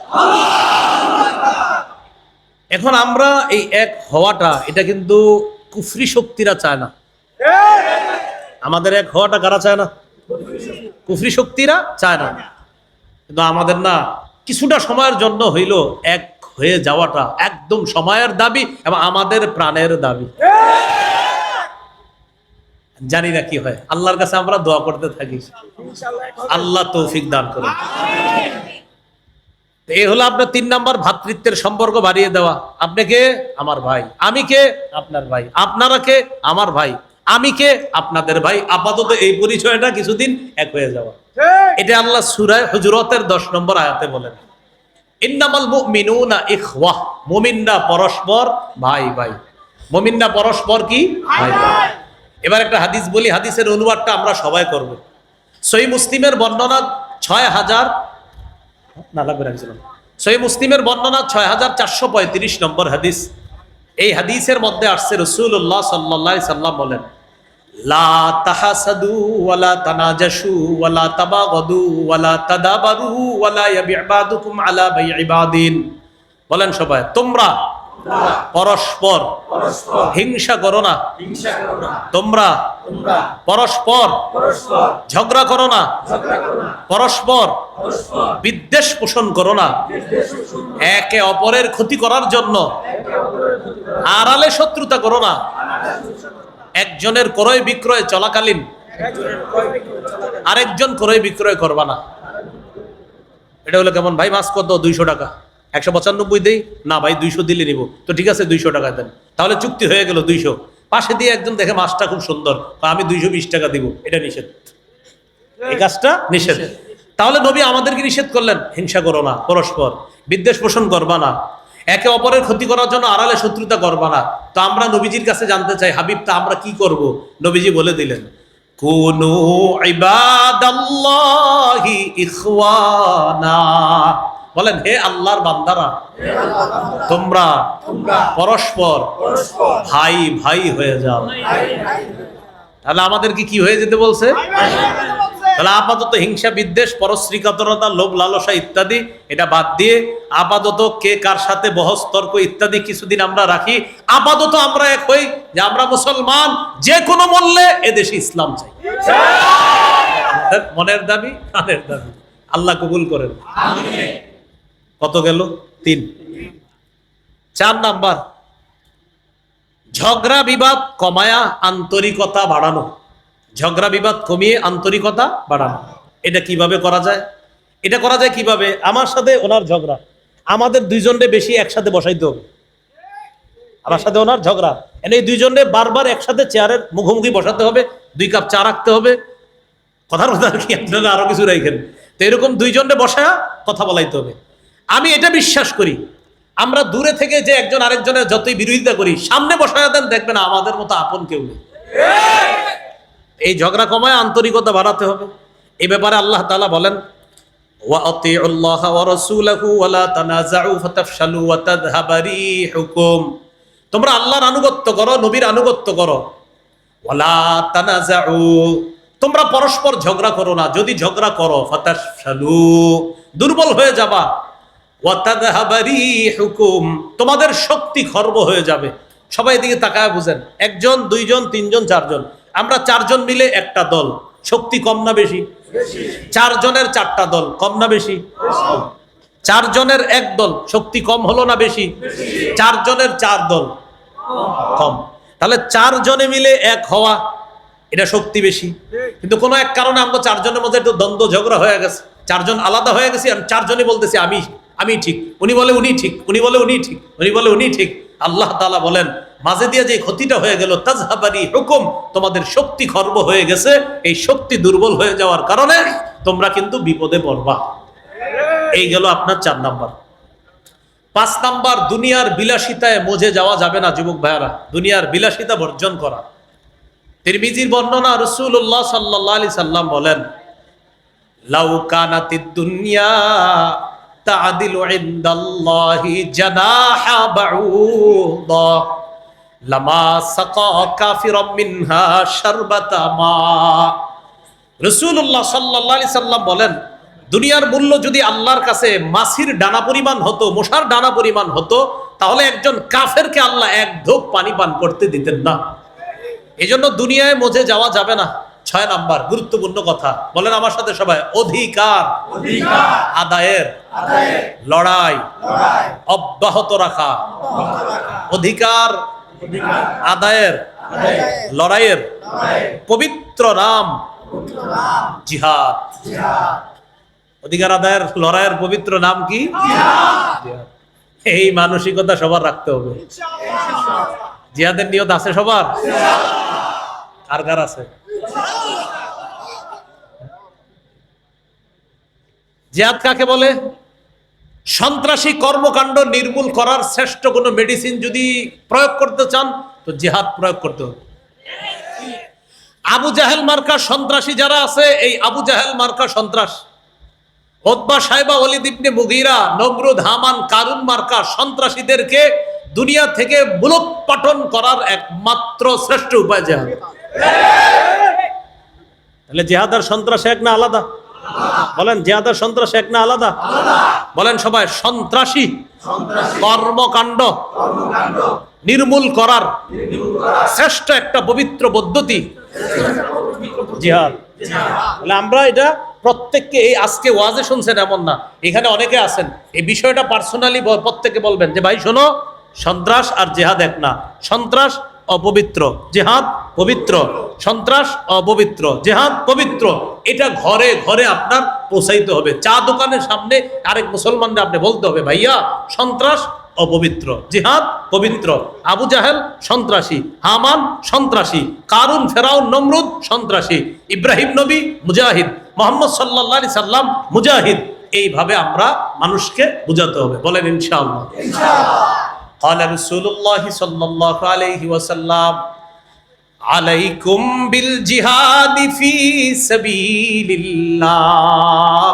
এখন আমরা এই এক হওয়াটা, এটা কিন্তু কুফরি শক্তিরা চায় না। আমাদের এক হওয়াটা কারা চায় না? কুফরি শক্তিরা চায় না। কিন্তু আমাদের না, কিছুটা সময়ের জন্য হইল এক হয়ে যাওয়াটা একদম সময়ের দাবি এবং আমাদের প্রাণের দাবি। জানি না কি হয়, আল্লাহর কাছে আমরা দোয়া করতে থাকি, আল্লাহ তৌফিক দান করুন। এই হলো আপনার 3 নম্বর, ভ্রাতৃত্বের সম্পর্ক বাড়িয়ে দেওয়া। আপনি কে? আমার ভাই। আমি কে? আপনার ভাই। আপনারা কে? আমার ভাই। আমি কে? আপনাদের ভাই। আপাতত এই পরিচয়টা কিছুদিন এক হয়ে যাওয়া। এটা আল্লাহ সূরা হুজুরাতের 10 নম্বর আয়াতে বলেন, ইন্নামাল মুমিনুনা ইখওয়াহ, মুমিনরা পরস্পর ভাই ভাই। মুমিনরা পরস্পর কি? ভাই ভাই। এবার একটা হাদিস বলি, হাদিসের অনুবাদটা আমরা সবাই করব। সহিহ মুসলিমের বর্ণনা 6000 না লাগবে রাখছিলাম। সহিহ মুসলিমের বর্ণনা 6435 নম্বর হাদিস। এই হাদিসের মধ্যে আসছে রাসূলুল্লাহ সাল্লাল্লাহু আলাইহি সাল্লাম বলেন, লা তাহাসাদু ওয়ালা তানাজাশু ওয়ালা তাবাগাদু ওয়ালা তাদাবারু ওয়ালা ইয়াবি' বা'দুকুম আলা বাই'i বা'দিন। বলেন সবাই, তোমরা পরস্পর হিংসা করো না, তোমরা পরস্পর ঝগড়া করো না, পরস্পর বিদ্বেষ পোষণ করো না, একে অপরের ক্ষতি করার জন্য আড়ালে শত্রুতা করো না। একজনের ক্রয় বিক্রয় চলাকালীন আরেকজন ক্রয় বিক্রয় করবা না। এটা হলো কেমন? ভাই মাছ কত? 200 টাকা। 195 দেই না ভাই, 200 দিলে নিব। তো ঠিক আছে 200 টাকা দেন, তাহলে চুক্তি হয়ে গেল 200। পাশে দিয়ে একজন দেখে মাছটা খুব সুন্দর, আমি 220 টাকা দিব, এটা নিষেধ, এই কাজটা নিষেধ। তাহলে নবী আমাদেরকে নিষেধ করলেন, হিংসা করো না, পরস্পর বিদ্বেষ পোষণ করবা না, একে অপরের ক্ষতি করার জন্য আড়ালে শত্রুতা করবা না। তো আমরা নবীজির কাছে জানতে চাই, হাবিব তা আমরা কি করব? নবীজি বলে দিলেন, কুনু ইবাদাল্লাহি ইখওয়ানা। বলেন, হে আল্লাহর বান্দারা, তোমরা পরস্পর ভাই ভাই হয়ে যাও। তাহলে আমাদেরকে কি হয়ে যেতে বলছে? তাহলে আপাতত হিংসা, বিদ্বেষ, পরশ্রীকাতরতা, লোভ লালসা ইত্যাদি এটা বাদ দিয়ে আপাতত কে কার সাথে বহস তর্ক ইত্যাদি কিছুদিন আমরা রাখি। আপাতত আমরা এক হই যে আমরা মুসলমান, যে কোনো মূল্যে এদেশে ইসলাম চাই। মনের দাবি, কানের দাবি, আল্লাহ কবুল করেন। কত গেল? 3। 4 নাম্বার, ঝগড়া বিবাদ কমায়া আন্তরিকতা বাড়ানো। ঝগড়া বিবাদ কমিয়ে আন্তরিকতা বাড়ানো, এটা কিভাবে করা যায়? এটা করা যায় কিভাবে? আমার সাথে ওনার ঝগড়া, আমাদের দুইজনকে বেশি একসাথে বসাইতে হবে। আমার সাথে ওনার ঝগড়া, এই দুইজনকে বারবার একসাথে চেয়ারের মুখোমুখি বসাতে হবে, 2 কাপ চা রাখতে হবে। কথার কথা আর কি, আপনারা আরো কিছু রাখেন। তো এরকম দুইজনকে বসায়া কথা বলাইতে হবে। আমি এটা বিশ্বাস করি, আমরা দূরে থেকে যে একজন আরেকজনের যতই বিরোধিতা করি, সামনে বসায়া দেন, দেখবেন আমাদের মতো আপন কেউ নেই। এই ঝগড়া কমায় আন্তরিকতা বাড়াতে হবে। এই ব্যাপারে আল্লাহ তাআলা বলেন, ওয়া আতিউল্লাহ ওয়া রাসূলাহু ওয়া লা তানাযাউ ফাতাফশালু ওয়া তাযহাবা রিহুকুম। তোমরা আল্লাহর আনুগত্য করো, নবীর আনুগত্য করো। ওয়া লা তানাযাউ, তোমরা পরস্পর ঝগড়া করো না। যদি ঝগড়া করো, ফাতাফশালু, দুর্বল হয়ে যাবা। ওয়া তাযহাবা রিহুকুম, তোমাদের শক্তি খর্ব হয়ে যাবে। সবাই এদিকে তাকায় বুঝেন, 1 জন 2 জন 3 জন 4 জন, আমরা 4 জন মিলে একটা দল, শক্তি কম না বেশি? 4 জনের 4টা দল, কম না বেশি? 4 জনের 1 দল, শক্তি কম হলো না বেশি? 4 জনের 4 দল, কম। তাহলে 4 জনে মিলে এক হওয়া, এটা শক্তি বেশি। কিন্তু কোনো এক কারণে আমরা 4 জনের মধ্যে একটু দ্বন্দ্ব ঝগড়া হয়ে গেছে, 4 জন আলাদা হয়ে গেছি, আর 4 জনই বলতেছি আমি ঠিক, উনি বলে উনি ঠিক, উনি বলে উনি ঠিক, উনি বলে উনি ঠিক। আল্লাহ তাআলা বলেন, মাঝে দিয়ে যে ক্ষতিটা হয়ে গেল, তাযহাবারি হুকুম, তোমাদের শক্তি খর্ব হয়ে গেছে। এই শক্তি দুর্বল হয়ে যাওয়ার কারণে তোমরা কিন্তু বিপদে পড়বা। এই গেল আপনার 4 নাম্বার। 5 নাম্বার, দুনিয়ার বিলাসিতায় মজে যাওয়া যাবে না। যুবক ভাইয়ারা, দুনিয়ার বিলাসিতা বর্জন করা। তিরমিজির বর্ণনা, রাসূলুল্লাহ সাল্লাল্লাহু আলাইহি সাল্লাম বলেন, লাউ কানাতিদ দুনিয়া তা'দিলু ইনদাল্লাহি জানাহা বাউদা লামা সাকা কাফিরাম মিনহা শারবাতা মা। রাসূলুল্লাহ সাল্লাল্লাহু আলাইহি সাল্লাম বলেন, দুনিয়ার মূল্য যদি আল্লাহর কাছে মাছির ডানা পরিমাণ হতো, মশার ডানা পরিমাণ হতো, তাহলে একজন কাফেরকে আল্লাহ 1 ঢোক পানি পান করতে দিতেন না। এজন্য দুনিয়ায় মজে যাওয়া যাবে না। 6 নাম্বার, গুরুত্বপূর্ণ কথা, বলেন আমার সাথে সবাই, অধিকার আদায়ের লড়াই অব্যাহত রাখা। অধিকার আদায়ের লড়াইয়ের পবিত্র নাম জিহাদ। অধিকার আদায়ের লড়াইয়ের পবিত্র নাম কি? জিহাদ। এই মানসিকতা সবার রাখতে হবে। জিহাদের নিয়ত আছে সবার? কার কার আছে? জিহাদ কাকে বলে? সন্ত্রাসী কর্মকাণ্ড নির্মূল করার শ্রেষ্ঠ কোনো মেডিসিন যদি প্রয়োগ করতে চান, তো জিহাদ প্রয়োগ করতে হবে। আবু জাহেল মার্কা সন্ত্রাসী যারা আছে, এই আবু জাহেল মার্কা সন্ত্রাস উতবা সাইবা ওয়ালিদ ইবনে মুগীরা নমরুদ হামান কারুন মার্কা সন্ত্রাসীদেরকে দুনিয়া থেকে মূলোৎপাটন করার একমাত্র শ্রেষ্ঠ উপায় জিহাদ। তাহলে জিহাদ আর সন্ত্রাস এক না আলাদা? বলেন জিহাদ আর সন্ত্রাস এক না আলাদা? বলেন সবাই। সন্ত্রাসী কর্মকাণ্ড নির্মূল করার শ্রেষ্ঠ একটা পবিত্র পদ্ধতি জিহাদ। তাহলে আমরা এটা প্রত্যেককে, এই আজকে ওয়াজে শুনছেন এমন না, এখানে অনেকে আছেন, এই বিষয়টা পার্সোনালি প্রত্যেকে বলবেন যে ভাই শোনো, সন্ত্রাস আর জিহাদ এক না। সন্ত্রাস অপবিত্র, জিহাদ পবিত্র। সন্ত্রাস অপবিত্র, জিহাদ পবিত্র। এটা ঘরে ঘরে আপনার পৌঁছাইতে হবে। চা দোকানের সামনে আরেক মুসলমানরা আপনি বলতে হবে ভাইয়া সন্ত্রাস অপবিত্র, জিহাদ পবিত্র। আবু জাহেল সন্ত্রাসী, হামান সন্ত্রাসী, কারুন ফেরাউন নমরুদ সন্ত্রাসী, ইব্রাহিম নবী মুজাহিদ, মোহাম্মদ সাল্লাল্লাহু আলাইহি সাল্লাম মুজাহিদ। এইভাবে আমরা মানুষকে বুঝাতে হবে। বলেন ইনশাআল্লাহ। قال رسول الله صلى الله عليه وسلم عليكم بالجهاد في سبيل الله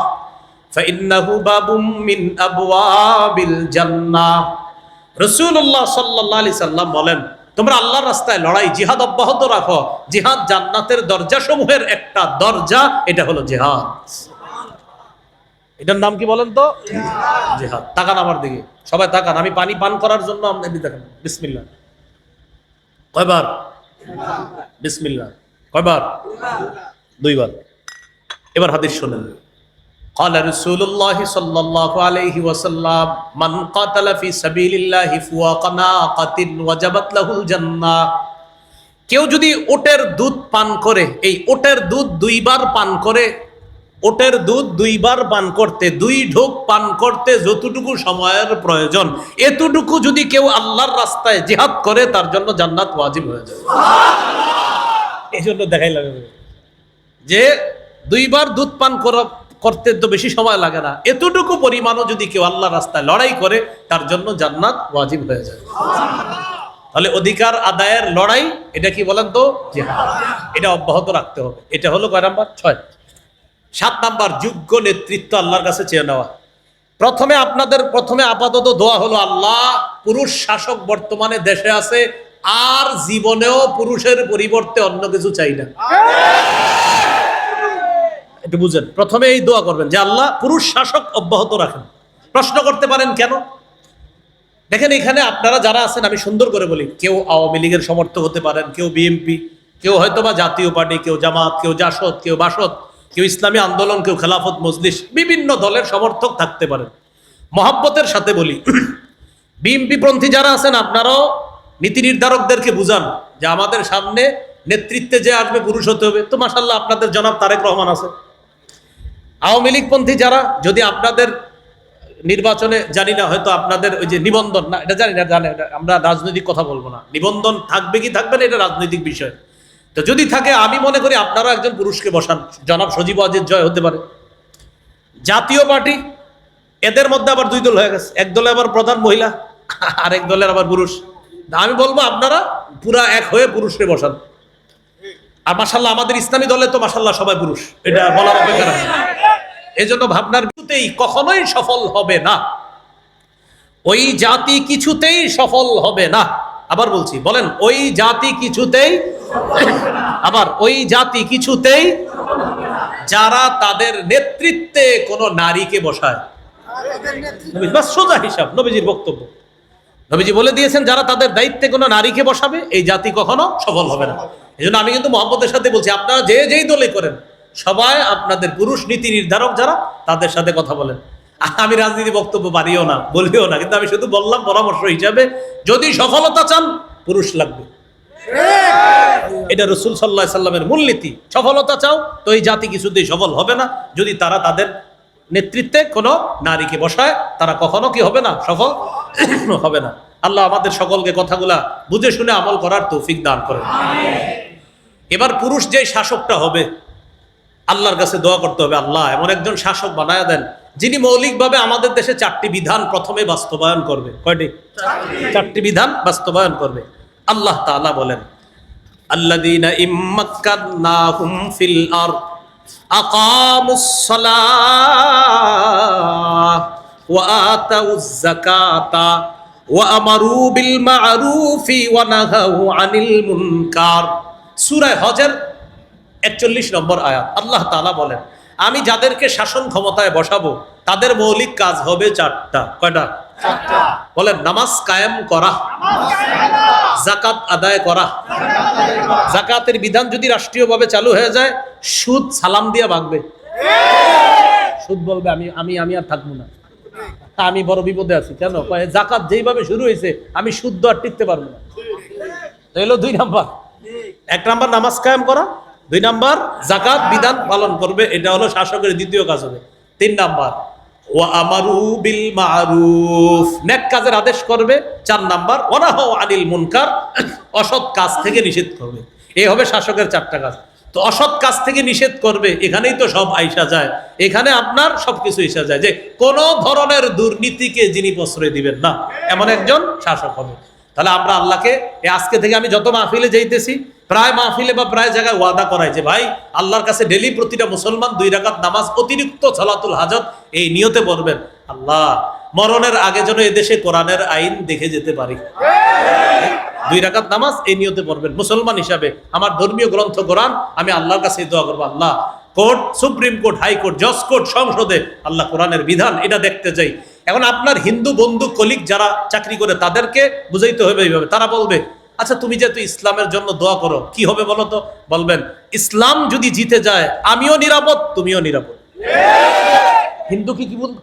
فإنه باب من أبواب الجنة। রাসূলুল্লাহ সাল্লাল্লাহু আলাইহি সাল্লাম বলেন, তোমরা আল্লাহর রাস্তায় লড়াই জিহাদ অব্যাহত রাখো। জিহাদ জান্নাতের দরজাসমূহের একটা দরজা, এটা হলো জিহাদ। এটার নাম কি বলেন তো? জিহাদ। তাকান আমার দিকে, সবাই তাকান। আমি পানি পান করার জন্য আপনি দেখেন। বিসমিল্লাহ কয়বার? বিসমিল্লাহ কয়বার? দুইবার। এবার হাদিস শুনেন। قال رسول الله صلى الله عليه وسلم من قاتل في سبيل الله فوق ناقة وجبت له الجنة। কেউ যদি ওটের দুধ পান করে, এই ওটের দুধ দুইবার পান করে, ওটের দুধ দুইবার পান করতে, দুই ঢোক পান করতে যতটুকু সময়ের প্রয়োজন, এতটুকু যদি কেউ আল্লাহর রাস্তায় জিহাদ করে তার জন্য জান্নাত ওয়াজিব হয়ে যায়। এই জন্য দেখাই লাগে যে দুইবার দুধ পান করতে তো বেশি সময় লাগে না, এতটুকু পরিমাণও যদি কেউ আল্লাহর রাস্তায় লড়াই করে তার জন্য জান্নাত ওয়াজিব হয়ে যায়। তাহলে অধিকার আদায়ের লড়াই, এটা কি বলেন তো? জিহাদ। এটা অব্যাহত রাখতে হবে। এটা হলো কয় নাম্বার? 6। 7 নাম্বার, যোগ্য নেতৃত্ব আল্লাহর কাছে চেয়ে নেওয়া। প্রথমে আপাতত দোয়া হলো, আল্লাহ পুরুষ শাসক বর্তমানে দেশে আছে, আর জীবনেও পুরুষের পরিবর্তে অন্য কিছু চাই না। একটু বুঝেন, প্রথমে এই দোয়া করবেন যে আল্লাহ পুরুষ শাসক অব্যাহত রাখেন। প্রশ্ন করতে পারেন কেন? দেখেন এখানে আপনারা যারা আছেন, আমি সুন্দর করে বলি, কেউ আওয়ামী লীগের সমর্থক হতে পারেন, কেউ বিএনপি, কেউ হয়তোবা জাতীয় পার্টি, কেউ জামাত, কেউ জাসদ, কেউ বাসদ, কেউ ইসলামী আন্দোলন, কেউ খেলাফত মজলিস, বিভিন্ন দলের সমর্থক থাকতে পারেন। মহব্বতের সাথে বলি, বিএনপি পন্থী যারা আছেন আপনারাও নীতি নির্ধারকদেরকে বুঝান যে আমাদের সামনে নেতৃত্বে যে আসবে পুরুষ হতে হবে। তো মাশাআল্লাহ আপনাদের জনাব তারেক রহমান আছে। আওয়ামী লীগ পন্থী যারা, যদি আপনাদের নির্বাচনে জানি না, হয়তো আপনাদের ওই যে নিবন্ধন না, এটা জানি না, আমরা রাজনৈতিক কথা বলবো না, নিবন্ধন থাকবে কি থাকবে না এটা রাজনৈতিক বিষয়। তো যদি থাকে, আমি মনে করি আপনারা একজন পুরুষকে বসান, জনাব সজীব ওয়াজেদ জয় হতে পারে। জাতীয় পার্টি, এদের মধ্যে আবার 2 দল হয়ে গেছে, এক দলে আবার প্রধান মহিলা, আর এক দলের আবার পুরুষ। আমি বলবো আপনারা পুরা এক হয়ে পুরুষকে বসান। আর মাশাআল্লাহ আমাদের ইসলামী দলে তো মাশাআল্লাহ সবাই পুরুষ, এটা বলার অপেক্ষা রাখে। এই জন্য ভাবনার কিছুতেই কখনোই সফল হবে না, ওই জাতি কিছুতেই সফল হবে না। আবার বলছি, বলেন ওই জাতি কিছুতেই, আবার ওই জাতি কিছুতেই, যারা তাদের নেতৃত্বে কোনো নারীকে বসায়। বাস সোজা হিসাব, নবীজির বক্তব্য। নবীজি বলে দিয়েছেন যারা তাদের দায়িত্বে কোনো নারীকে বসাবে, এই জাতি কখনো সফল হবে না। এই জন্য আমি কিন্তু মহব্বতের সাথে বলছি, আপনারা যেই দলে করেন, সবাই আপনাদের পুরুষ নীতি নির্ধারক যারা, তাদের সাথে কথা বলেন। আমি রাজনীতি বক্তব্য পারিও না, বলিও না, কিন্তু আমি শুধু বললাম পরামর্শ হিসাবে, যদি সফলতা চান পুরুষ লাগবে। এটা রাসূল সাল্লাল্লাহু আলাইহি সাল্লামের মূলনীতি। সফলতা চাও তো এই জাতি কিছুতেই সফল হবে না যদি তারা তাদের নেতৃত্বে কোনো নারীকে বসায়, তারা কখনো কি হবে না? সফল হবে না। আল্লাহ আমাদের সকলকে কথাগুলা বুঝে শুনে আমল করার তৌফিক দান করেন। এবার পুরুষ যে শাসকটা হবে, আল্লাহর কাছে দোয়া করতে হবে, আল্লাহ এমন একজন শাসক বানায়া দেন যিনি মৌলিকভাবে আমাদের দেশে 4টি বিধান প্রথমে বাস্তবায়ন করবে। কয়টি? 4টি বিধান বাস্তবায়ন করবে। আল্লাহ তাআলা বলেন, আল্লাযীনা ইম্মাক্কান্নাহুম ফিল আরদ আকামুস সালাহ ওয়া আতাউজ যাকাতা ওয়া আমারু বিল মা'রুফি ওয়া নাহাউ আনিল মুনকার। সূরা হজের 41 নম্বর আয়াত। আল্লাহ তাআলা বলেন, আমি যাদেরকে শাসন ক্ষমতায় বসাবো তাদের মৌলিক কাজ হবে চারটা। কয়টা? চারটা। বলেন, নামাজ কায়েম করা, যাকাত আদায় করা। যাকাতের বিধান যদি রাষ্ট্রীয়ভাবে চালু হয়ে যায়, সুদ সালাম দিয়া ভাগবে। সুদ বলবে আমি আমি আমি আর থাকবো না, আমি বড় বিপদে আছি। কেন? যাকাত যেইভাবে শুরু হয়েছে আমি শুদ্ধ আর টিকতে পারবো না। তো এলো 2 নাম্বার। 1 নাম্বার নামাজ কায়েম করা, 2 নাম্বার যাকাত বিধান পালন করবে, এটা হলো শাসকের দ্বিতীয় কাজ হবে। 3 নাম্বার ওয়া আমারু বিল মা'রুফ, নেক কাজের আদেশ করবে। 4 নাম্বার ওয়া নাহাউ আনিল মুনকার, অসৎ কাজ থেকে নিষেধ করবে। এই হবে শাসকের 4টা কাজ। তো অসৎ কাজ থেকে নিষেধ করবে, এখানেই তো সব আইসা যায়। এখানে আপনার সবকিছু এসে যায় যে কোন ধরনের দুর্নীতিকে যিনি প্রশ্রয় দিবেন না, এমন একজন শাসক হবে। তাহলে আমরা আল্লাহকে আজকে থেকে আমি যত মাহফিলে যাইতেছি, প্রায় মাহফিলে বা প্রায় জায়গায় ওয়াদা করাই যে ভাই আল্লাহর কাছে ডেলি প্রতিটা মুসলমান 2 রাকাত নামাজ অতিরিক্ত সালাতুল হাজত এই নিয়তে পড়বেন, আল্লাহ মরণের আগে যেন এদেশে কোরআনের আইন দেখে যেতে পারি। 2 রাকাত নামাজ এই নিয়তে পড়বেন মুসলমান হিসাবে। আমার ধর্মীয় গ্রন্থ কোরআন, আমি আল্লাহর কাছে দোয়া করবো, আল্লাহ কোর্ট, সুপ্রিম কোর্ট, হাইকোর্ট, জজ কোর্ট, সংসদে আল্লাহ কোরআনের বিধান এটা দেখতে চাই। এখন আপনার হিন্দু বন্ধু কলিগ যারা চাকরি করে তাদেরকে বুঝাইতে হবে এইভাবে। তারা বলবে, আচ্ছা তুমি যেহেতু ইসলামের জন্য দোয়া করো, কি হবে বলো তো? বলবেন, ইসলাম যদি জিতে যায় আমিও নিরাপদ, তুমিও নিরাপদ। হিন্দু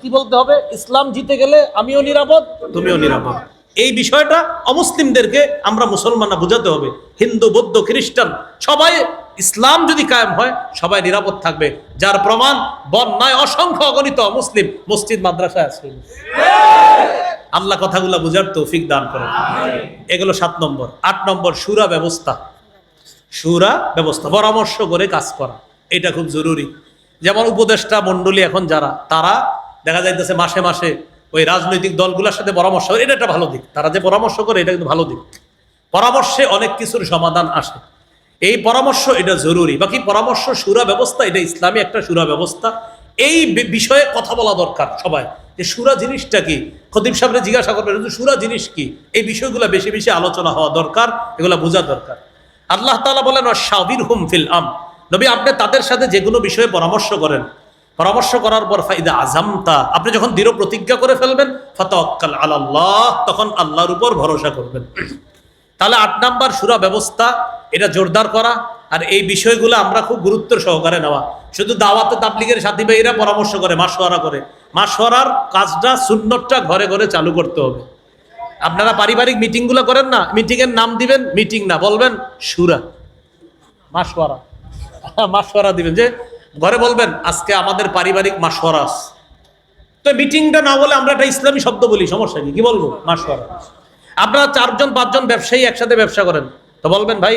কি বলতে হবে? ইসলাম জিতে গেলে আমিও নিরাপদ, তুমিও নিরাপদ। এই বিষয়টা অমুসলিমদেরকে আমরা মুসলমানরা বোঝাতে হবে। হিন্দু, বৌদ্ধ, খ্রিস্টান সবাই, ইসলাম যদি কায়েম হয় সবাই নিরাপদ থাকবে। যার প্রমাণ বন্যায় অসংখ্য অগণিত মুসলিম মসজিদ মাদ্রাসায় আছে। আল্লাহ কথাগুলো বুঝার তৌফিক দান করেন। এগুলো 7 নম্বর। 8 নম্বর শুরা ব্যবস্থা। শুরা ব্যবস্থা, পরামর্শ করে কাজ করা, এটা খুব জরুরি। যেমন উপদেষ্টা মন্ডলী এখন যারা, তারা দেখা যাইতেছে মাসে মাসে ওই রাজনৈতিক দলগুলোর সাথে পরামর্শ করে, এটা একটা ভালো দিক। তারা যে পরামর্শ করে এটা কিন্তু ভালো দিক। পরামর্শে অনেক কিছুর সমাধান আসে, এই পরামর্শ এটা জরুরি। বাকি পরামর্শ শুরা ব্যবস্থা, এটা ইসলামী একটা শুরা ব্যবস্থা। এই বিষয়ে কথা বলা দরকার সবাই, যে শুরা জিনিসটা কি। খতিব সাহেবরা জিজ্ঞাসা করবেন শুরা জিনিস কি, এই বিষয়গুলো বেশি বেশি আলোচনা হওয়া দরকার, এগুলো বোঝা দরকার। আল্লাহ তাআলা বলেন ওয়াশাবিরহুম ফিল আমর, নবী আপনি তাদের সাথে যে কোনো বিষয়ে পরামর্শ করেন, পরামর্শ করার পর ফাইদা আযামতা, আপনি যখন দৃঢ় প্রতিজ্ঞা করে ফেলবেন, ফাতাওয়াক্কাল আলাল্লাহ, তখন আল্লাহর উপর ভরসা করবেন। তাহলে 8 নাম্বার শুরা ব্যবস্থা, এটা জোরদার করা। আর এই বিষয়গুলো আমরা খুব গুরুত্ব সহকারে নেওয়া। শুধু দাওয়াতে তাবলীগের সাথী ভাইরা পরামর্শ করে, মাশওয়ারা করে, মাশওয়ারার কাজটা, সুন্নতটা ঘরে ঘরে চালু করতে হবে। আপনারা পারিবারিক মিটিংগুলো করেন না, মিটিংয়ের নাম দিবেন মিটিং না, বলবেন শুরা, মাশওয়ারা। মাশওয়ারা দিবেন, যে ঘরে বলবেন আজকে আমাদের পারিবারিক মাশওয়ারা আছে। তো মিটিংটা না বলে আমরা একটা ইসলামী শব্দ বলি, সমস্যা কি, কি বলবো? মাশওয়ারা। আপনারা 4 জন 5 জন ব্যবসায়ী একসাথে ব্যবসা করেন, তো বলবেন ভাই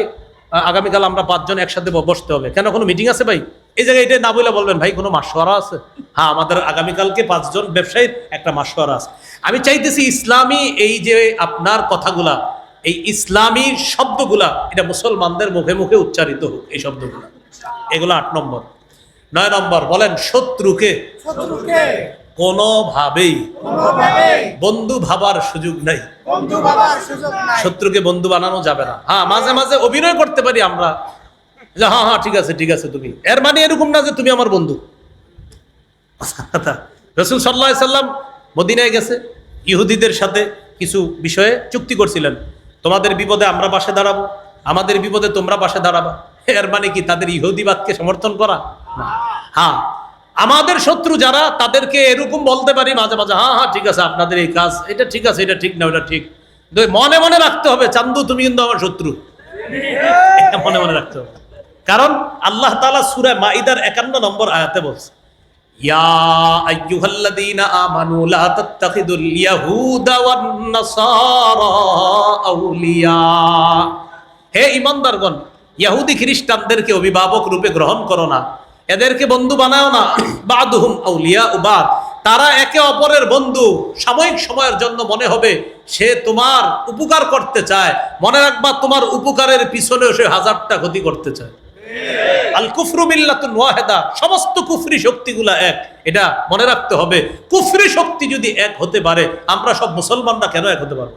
আগামীকাল আমরা 5 জন একসাথে বসতে হবে। কেন, কোনো মিটিং আছে ভাই? এই জায়গায় এটা না বলে বলবেন ভাই কোনো মাশওয়ারা আছে? হ্যাঁ, আমাদের আগামীকালকে 5 জন ব্যবসায়ীর একটা মাশওয়ারা আছে। আমি চাইতেছি ইসলামী এই যে আপনার কথাগুলা, এই ইসলামী শব্দগুলা, এটা মুসলমানদের মুখে মুখে উচ্চারিত হোক, এই শব্দগুলা। এগুলো 8 নম্বর। 9 নম্বর বলেন, শত্রুকে কোনোভাবেই বন্ধু ভাবার সুযোগ নাই। শত্রুকে বন্ধু বানানো যাবে না। হ্যাঁ, মাঝে মাঝে অভিনয় করতে পারি আমরা, যে হ্যাঁ হ্যাঁ ঠিক আছে ঠিক আছে তুমি, এর মানে এরকম না যে তুমি আমার বন্ধু। রাসূল সাল্লাল্লাহু আলাইহি সাল্লাম মদিনায় গেছে, ইহুদিদের সাথে কিছু বিষয়ে চুক্তি করছিলেন, তোমাদের বিপদে আমরা পাশে দাঁড়াবো, আমাদের বিপদে তোমরা পাশে দাঁড়াবা। এর মানে কি তাদের ইহুদিবাদকে সমর্থন করা? হ্যাঁ, আমাদের শত্রু যারা, তাদেরকে এরকম বলতে পারি মাঝে মাঝে, হ্যাঁ হ্যাঁ ঠিক আছে আপনাদের এই কাজ, এটা ঠিক আছে, এটা ঠিক না, ওটা ঠিক। মনে মনে রাখতে হবে, চান্দু তুমি কিন্তু আমার শত্রু, মনে মনে রাখতে হবে। কারণ আল্লাহ তাআলা সূরা মাইদার 51 নম্বর আয়াতে বলছে, ইয়া আইয়ুহাল্লাযীনা আমানু লা তাত্তাখিদুল ইয়াহুদা ওয়ান নাসারা আউলিয়া, হে ঈমানদারগণ, ইহুদি খ্রিস্টানদেরকে অভিভাবক রূপে গ্রহণ করো না, এদেরকে বন্ধু বানাও না। বাদুহুম আউলিয়া বাদ, তারা একে অপরের বন্ধু। সাময়িক সময়ের জন্য মনে হবে সে তোমার উপকার করতে চায়, মনে রাখবা তোমার উপকারের পিছনেও সে 1000টা ক্ষতি করতে চায়। আল কুফরু মিল্লাতুন ওয়াহিদা, সমস্ত কুফরি শক্তিগুলা এক, এটা মনে রাখতে হবে। কুফরি শক্তি যদি এক হতে পারে, আমরা সব মুসলমানরা কেন এক হতে পারবো?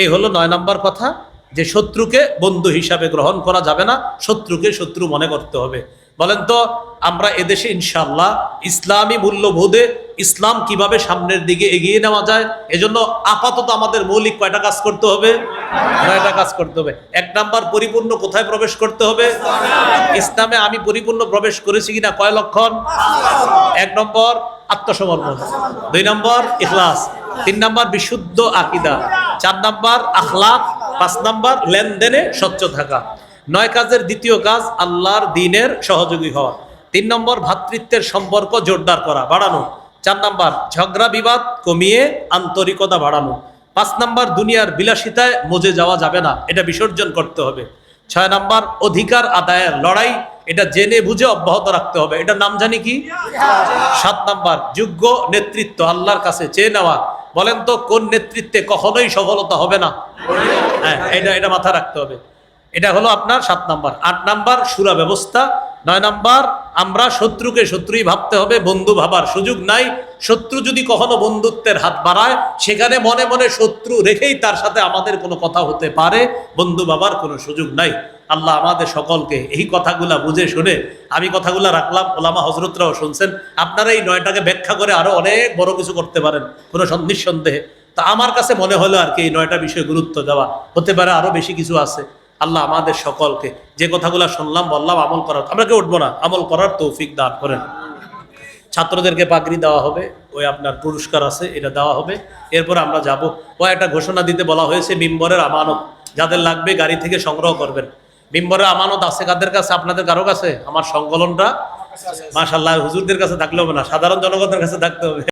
এই হলো 9 নম্বর কথা, যে শত্রুকে বন্ধু হিসাবে গ্রহণ করা যাবে না, শত্রুকে শত্রু মনে করতে হবে। বলেন তো, আমরা এদেশে ইনশাআল্লাহ ইসলামী মূল্যবোধে ইসলাম কিভাবে সামনের দিকে এগিয়ে নেওয়া যায়, এজন্য আপাতত আমাদের মৌলিক কয়টা কাজ করতে হবে? 9টা কাজ করতে হবে। 1 নাম্বার, পরিপূর্ণ কোথায় প্রবেশ করতে হবে? ইসলামে আমি পরিপূর্ণ প্রবেশ করেছি কিনা কয় লক্ষণ? 1 নম্বর আত্মসমর্পণ, 2 নম্বর ইখলাস, 3 নম্বর বিশুদ্ধ আকীদা, 4 নম্বর আখলাক, 5 নম্বর লেনদেনে স্বচ্ছ থাকা। 9 কাজের দ্বিতীয় কাজ আল্লাহর দ্বীনের সহযোগী হওয়া। 3 নম্বর ভ্রাতৃত্বের সম্পর্ক জোরদার করা, বাড়ানো। 4 নম্বর ঝগড়া বিবাদ কমিয়ে আন্তরিকতা বাড়ানো। 5 নম্বর দুনিয়ার বিলাসিতায় মজে যাওয়া যাবে না, এটা বিসর্জন করতে হবে। 6 নম্বর অধিকার আদায়ের লড়াই, এটা জেনে বুঝে অব্যাহত রাখতে হবে, এটার নাম জানি কি? 7 নম্বর যোগ্য নেতৃত্ব আল্লাহর কাছে চেয়ে নেওয়া। বলেন তো, কোন নেতৃত্বে কখনোই সফলতা হবে না? হ্যাঁ, এটা মাথায় রাখতে হবে। এটা হলো আপনার 7 নম্বর। 8 নম্বর সুরা ব্যবস্থা। 9 নম্বর আমরা শত্রুকে শত্রুই ভাবতে হবে, বন্ধু ভাবার সুযোগ নাই। শত্রু যদি কখনো বন্ধুত্বের হাত বাড়ায়, সেখানে মনে মনে শত্রু রেখেই তার সাথে আমাদের কোনো কথা হতে পারে, বন্ধু ভাবার কোনো সুযোগ নাই। আল্লাহ আমাদের সকলকে এই কথাগুলা বুঝে শুনে, আমি কথাগুলা রাখলাম, ওলামা হজরতরাও শুনছেন, আপনারা এই 9টাকে ব্যাখ্যা করে আরো অনেক বড় কিছু করতে পারেন, কোনো নিঃসন্দেহে। তা আমার কাছে মনে হলো আর কি এই 9টা বিষয়ে গুরুত্ব দেওয়া, হতে পারে আরো বেশি কিছু আছে। আল্লাহ আমাদের সকলকে যে কথাগুলো শুনলাম বললাম আমল করার, আমরা কেউ উঠবো না, আমল করার তৌফিক দান করেন। ছাত্রদেরকে পাগড়ি দেওয়া হবে, ওই আপনার পুরস্কার আছে, এটা দেওয়া হবে। এরপর আমরা যাব। ও একটা ঘোষণা দিতে বলা হয়েছে, মিম্বরের আমানত যাদের লাগবে গাড়ি থেকে সংগ্রহ করবেন। মিম্বরের আমানত আছে কাদের কাছে? আপনাদের কারো কাছে? আমার সংকলনটা মাশাআল্লাহ হুজুরদের কাছে থাকলে হবে না, সাধারণ জনগণের কাছে থাকতে হবে।